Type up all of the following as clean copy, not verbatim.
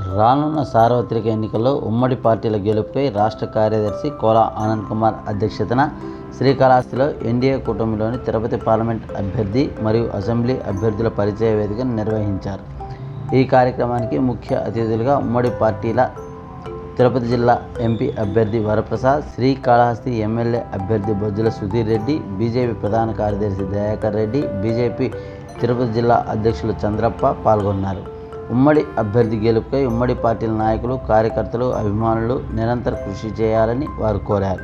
రానున్న సార్వత్రిక ఎన్నికల్లో ఉమ్మడి పార్టీల గెలుపుపై రాష్ట్ర కార్యదర్శి కోలా ఆనంద్ కుమార్ అధ్యక్షతన శ్రీకాళహస్తిలో ఎన్డీఏ కూటమిలోని తిరుపతి పార్లమెంట్ అభ్యర్థి మరియు అసెంబ్లీ అభ్యర్థుల పరిచయ వేదికను నిర్వహించారు. ఈ కార్యక్రమానికి ముఖ్య అతిథులుగా ఉమ్మడి పార్టీల తిరుపతి జిల్లా ఎంపీ అభ్యర్థి వరప్రసాద్, శ్రీకాళహస్తి ఎమ్మెల్యే అభ్యర్థి బొజ్జల సుధీర్ రెడ్డి, బీజేపీ ప్రధాన కార్యదర్శి దయాకర్ రెడ్డి, బీజేపీ తిరుపతి జిల్లా అధ్యక్షులు చంద్రప్ప పాల్గొన్నారు. ఉమ్మడి అభ్యర్థి గెలుపుపై ఉమ్మడి పార్టీల నాయకులు, కార్యకర్తలు, అభిమానులు నిరంతర కృషి చేయాలని వారు కోరారు.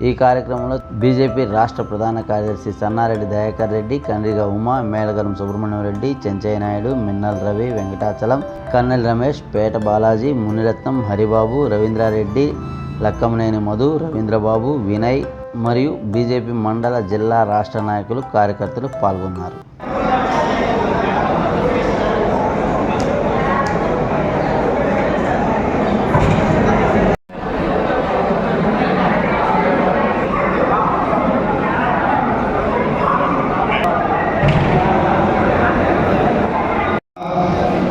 ఈ కార్యక్రమంలో బీజేపీ రాష్ట్ర ప్రధాన కార్యదర్శి సన్నారెడ్డి దయాకర్ రెడ్డి, కండ్రిగా ఉమా, మేళగరం సుబ్రహ్మణ్యం రెడ్డి, చెంచయ్య నాయుడు, మిన్నల్ రవి, వెంకటాచలం, కన్నెల్ రమేష్, పేట బాలాజీ, మునిరత్నం, హరిబాబు, రవీంద్రారెడ్డి, లక్కమనేని మధు, రవీంద్రబాబు, వినయ్ మరియు బీజేపీ మండల, జిల్లా, రాష్ట్ర నాయకులు, కార్యకర్తలు పాల్గొన్నారు.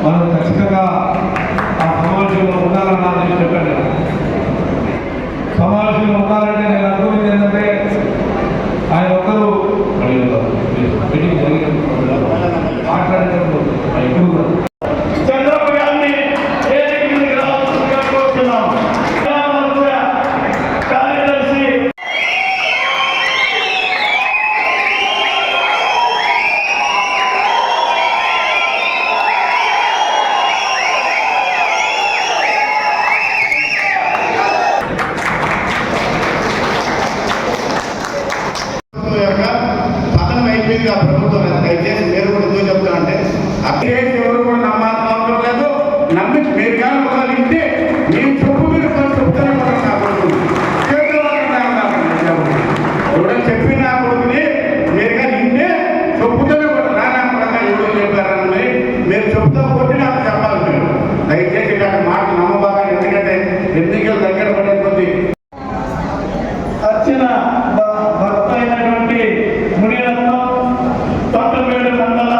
మనం ఖచ్చితంగా ఆ సమావేశంలో ఉండాలన్నది చెప్పండి. సమావేశంలో ఉండాలంటే నేను అనుకునేది ఏంటంటే ఆయన ఒక్కరు మీటింగ్ మాట్లాడేటప్పుడు ఎక్కువ చంద్రబాబు గారిని కోరుతున్నాం. కార్యదర్శి పతనం అయిపోయింది ఆ ప్రభుత్వం. దయచేసి మీరు కూడా ఎందుకు చెప్తానంటే అఖిలేష్ ఎవరు కూడా నమ్మాల్సిన అవసరం లేదు. నమ్మి మీరు కానీ ఒకళ్ళు ఇంటే మీ చెప్పు మీరు చెప్తానే ఎవడో చెప్పి నా కొడుకుని మీరు కానీ ఇంటే చెప్పుతూనే కూడా రానప్పుడంగా ఎవరు చెప్పారని మీరు చెప్తా కొట్టి నాకు చెప్పాలి. మీరు దయచేసి ఇలాంటి మాట నమ్మబాగా. ఎందుకంటే ఎన్నికలు దగ్గర పడే కొద్ది వచ్చిన భర్త అయినటువంటి మునిరత్నం తొట్టమేడు మండల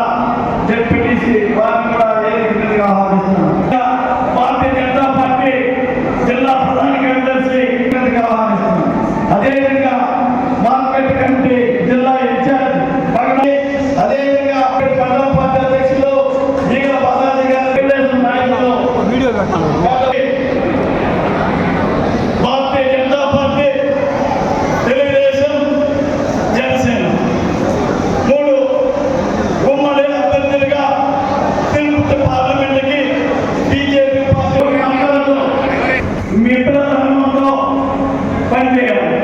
జెడ్పీటీసీ వారిని కూడా ఏకగ్రీవంగా ఆహ్వానిస్తున్నాం. భారతీయ జనతా పార్టీ జిల్లా ప్రధాన కార్యదర్శి ఆహ్వానిస్తున్నాం. అదేవిధంగా మార్కెట్ కమిటీ జిల్లా ఇన్ఛార్జ్ పగడి, అదేవిధంగా మండల పార్టీ అధ్యక్షులు ఈగల బాలాజీ గారు, నాయకులు భారతీయ జనతా పార్టీ, తెలుగుదేశం, జనసేన మూడు ఉమ్మడి అభ్యర్థులుగా తిరుపతి పార్లమెంట్కి బీజేపీ పార్టీ మిత్రధర్మంలో పనిచేయాలి.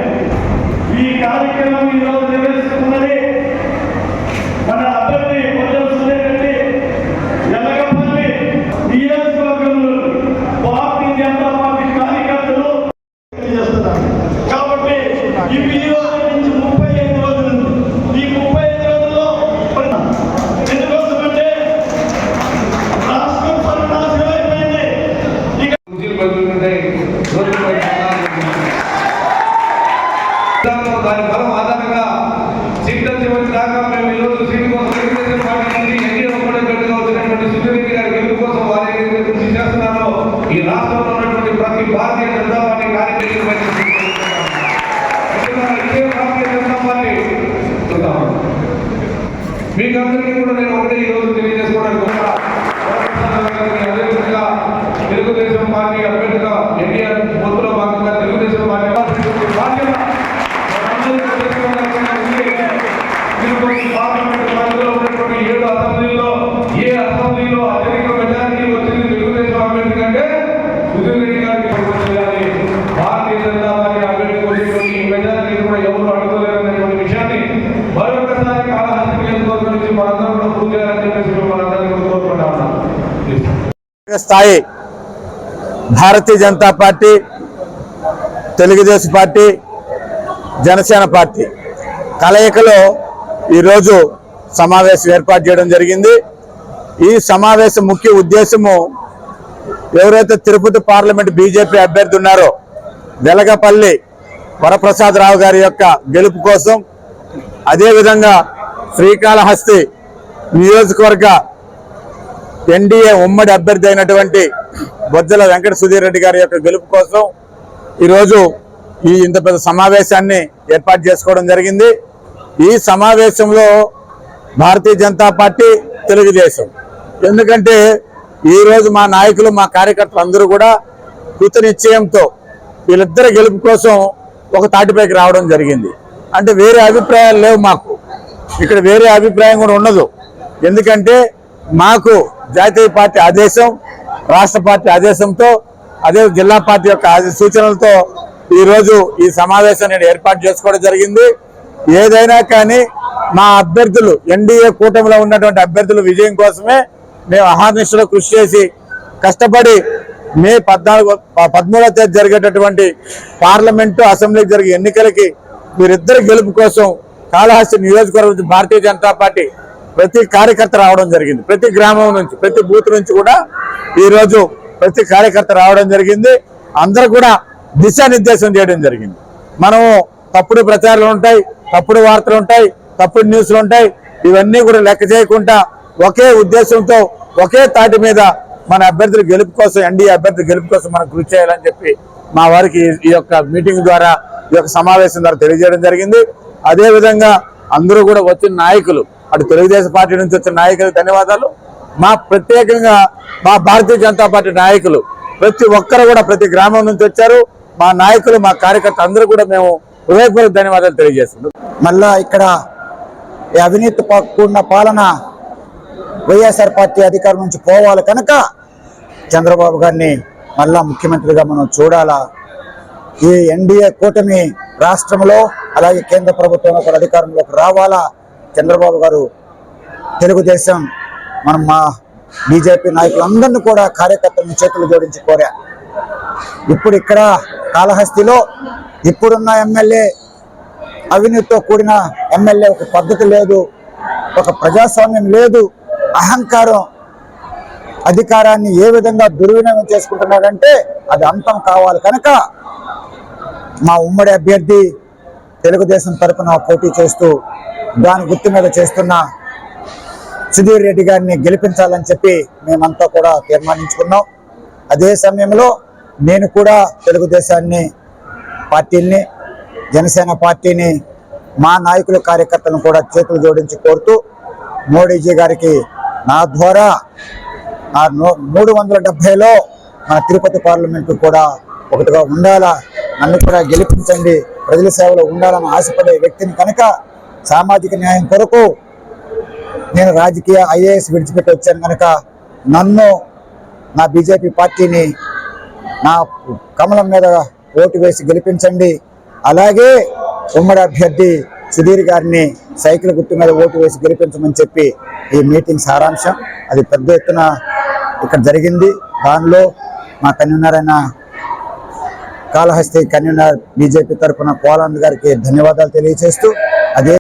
ఈ కార్యక్రమం ఈరోజు నిర్వహిస్తున్నది మన అభ్యర్థి బొజ్జల సుధీర్ రెడ్డి ఎల్లగపల్లి నియోజకవర్గంలో భారతీయ జనతా పార్టీ కార్యకర్తలు చేస్తున్నారు. కాబట్టి ఈ రోజు నుంచి 35 రోజులు ఉంది. ఈ 35 రోజుల్లో ఎందుకోసమంటే రాష్ట్రం సర్వనాశనం అయిపోయింది. దాని బలం ఆధారంగా సీట్ల చివరి దాకా మేము ఈరోజు సీటు కోసం తెలుగుదేశం పార్టీ నుండి ఎన్డీఏ ఉమ్మడి అభ్యర్థిగా వచ్చినటువంటి సుధీర్ రెడ్డి గారి గెలుపు కోసం వారి కృషి చేస్తున్నారో ఈ రాష్ట్రంలో ఉన్నటువంటి ప్రతి భారతీయ జనతా పార్టీ కార్యకర్తలపై ఇదే భారతీయ జనతా పార్టీ మీకందరికీ కూడా నేను ఒకటే ఈరోజు తెలియజేసుకోవడానికి అదేవిధంగా తెలుగుదేశం పార్టీ అభ్యర్థిగా ఎన్డీఏ పొత్తులో భాగంగా తెలుగుదేశం పార్టీ బాధ్యత పార్లమెంట్ పరిధిలో ఉన్నటువంటి 7 అసెంబ్లీలో ఏ అసెంబ్లీలో అత్యధిక మెజారిటీ వచ్చింది తెలుగుదేశం అభ్యర్థి కంటే సుధీర్ రెడ్డి గారికి చేయాలి. భారతీయ జనతా పార్టీ అభ్యర్థికి వచ్చినటువంటి ఈ మెజారిటీ కూడా ఎవరు అడుగులేరనేటువంటి విషయాన్ని మరొకసారి కాళహస్తి నియోజకవర్గం నుంచి మనందరం కూడా పూర్తి చేయాలని చెప్పేసి మనందరినీ కూడా కోరుకుంటా ఉన్నాం. స్థాయి Bharatiya Janata party, Telugu Desam party, Janasena party కలయికలో ఈరోజు సమావేశం ఏర్పాటు చేయడం జరిగింది. ఈ సమావేశం ముఖ్య ఉద్దేశము ఎవరైతే తిరుపతి పార్లమెంట్ బీజేపీ అభ్యర్థి ఉన్నారో వెలగపల్లి వరప్రసాద్ రావు గారి యొక్క గెలుపు కోసం, అదేవిధంగా శ్రీకాళహస్తి నియోజకవర్గ ఎన్డీఏ ఉమ్మడి అభ్యర్థి అయినటువంటి బొజ్జల వెంకట సుధీర్ రెడ్డి గారి యొక్క గెలుపు కోసం ఈరోజు ఇంత పెద్ద సమావేశాన్ని ఏర్పాటు చేసుకోవడం జరిగింది. ఈ సమావేశంలో భారతీయ జనతా పార్టీ, తెలుగుదేశం, ఎందుకంటే ఈరోజు మా నాయకులు, మా కార్యకర్తలు అందరూ కూడా కృత నిశ్చయంతో వీళ్ళిద్దరి గెలుపు కోసం ఒక తాటిపైకి రావడం జరిగింది. అంటే వేరే అభిప్రాయాలు లేవు మాకు, ఇక్కడ వేరే అభిప్రాయం కూడా ఉండదు. ఎందుకంటే మాకు జాతీయ పార్టీ ఆదేశం, రాష్ట్ర పార్టీ ఆదేశంతో, అదే జిల్లా పార్టీ యొక్క సూచనలతో ఈరోజు ఈ సమావేశాన్ని ఏర్పాటు చేసుకోవడం జరిగింది. ఏదైనా కానీ మా అభ్యర్థులు, ఎన్డీఏ కూటమిలో ఉన్నటువంటి అభ్యర్థుల విజయం కోసమే మేము అహర్నిశలో కృషి చేసి కష్టపడి మే 13వ తేదీ జరిగేటటువంటి పార్లమెంటు, అసెంబ్లీకి జరిగే ఎన్నికలకి వీరిద్దరి గెలుపు కోసం కాళహస్తి నియోజకవర్గం నుంచి భారతీయ జనతా పార్టీ ప్రతి కార్యకర్త రావడం జరిగింది. ప్రతి గ్రామం నుంచి, ప్రతి బూత్ నుంచి కూడా ఈరోజు ప్రతి కార్యకర్త రావడం జరిగింది. అందరూ కూడా దిశానిర్దేశం చేయడం జరిగింది. మనము తప్పుడు ప్రచారాలు ఉంటాయి, తప్పుడు వార్తలు ఉంటాయి, తప్పుడు న్యూస్లు ఉంటాయి, ఇవన్నీ కూడా లెక్క చేయకుండా ఒకే ఉద్దేశంతో ఒకే తాటి మీద మన అభ్యర్థుల గెలుపు కోసం, ఎన్డీఏ అభ్యర్థుల గెలుపు కోసం మనం కృషి చేయాలని చెప్పి మా వారికి ఈ యొక్క మీటింగ్ ద్వారా, ఈ యొక్క సమావేశం ద్వారా తెలియజేయడం జరిగింది. అదేవిధంగా అందరూ కూడా వచ్చిన నాయకులు, అటు తెలుగుదేశం పార్టీ నుంచి వచ్చిన నాయకులకు ధన్యవాదాలు. మా ప్రత్యేకంగా మా భారతీయ జనతా పార్టీ నాయకులు ప్రతి ఒక్కరు కూడా ప్రతి గ్రామం నుంచి వచ్చారు. మా నాయకులు, మా కార్యకర్తలు అందరూ కూడా మేము హృదయపూర్వక ధన్యవాదాలు తెలియజేస్తున్నాం. మళ్ళా ఇక్కడ ఈ అవినీతి కూడిన పాలన వైఎస్ఆర్ పార్టీ అధికారం నుంచి పోవాలి కనుక చంద్రబాబు గారిని మళ్ళా ముఖ్యమంత్రిగా మనం చూడాలా. ఈ ఎన్డీఏ కూటమి రాష్ట్రంలో, అలాగే కేంద్ర ప్రభుత్వంలో కూడా అధికారంలోకి రావాలా. చంద్రబాబు గారు, తెలుగుదేశం, మనం మా బీజేపీ నాయకులందరినీ కూడా కార్యకర్తలను చేతులు జోడించి కోరా. ఇప్పుడు ఇక్కడ కాళహస్తిలో ఇప్పుడున్న ఎమ్మెల్యే అవినీతితో కూడిన ఎమ్మెల్యే, ఒక పద్ధతి లేదు, ఒక ప్రజాస్వామ్యం లేదు, అహంకారం, అధికారాన్ని ఏ విధంగా దుర్వినియోగం చేసుకుంటున్నాడంటే అది అంతం కావాలి కనుక మా ఉమ్మడి అభ్యర్థి తెలుగుదేశం తరఫున పోటీ చేస్తూ దాని గుర్తు మీద చేస్తున్న సుధీర్ రెడ్డి గారిని గెలిపించాలని చెప్పి మేమంతా కూడా తీర్మానించుకున్నాం. అదే సమయంలో నేను కూడా తెలుగుదేశాన్ని పార్టీని, జనసేన పార్టీని, మా నాయకుల కార్యకర్తలను కూడా చేతులు జోడించి కోరుతూ మోడీజీ గారికి నా ద్వారా 370లో మన తిరుపతి పార్లమెంటు కూడా ఒకటిగా ఉండాలా, నన్ను కూడా గెలిపించండి, ప్రజల సేవలో ఉండాలని ఆశపడే వ్యక్తిని కనుక సామాజిక న్యాయం కొరకు నేను రాజకీయ ఐఏఎస్ విడిచిపెట్టి వచ్చాను కనుక నన్ను, నా బీజేపీ పార్టీని నా కమలం మీద ఓటు వేసి గెలిపించండి. అలాగే ఉమ్మడి అభ్యర్థి సుధీర్ గారిని సైకిల్ గుర్తు మీద ఓటు వేసి గెలిపించమని చెప్పి ఈ మీటింగ్ సారాంశం. అది పెద్ద ఎత్తున ఇక్కడ జరిగింది. దానిలో మా కన్వీనర్ అయిన కాళహస్తి కన్వీనర్ బీజేపీ తరఫున కోలాంద్ గారికి ధన్యవాదాలు తెలియజేస్తూ, అదే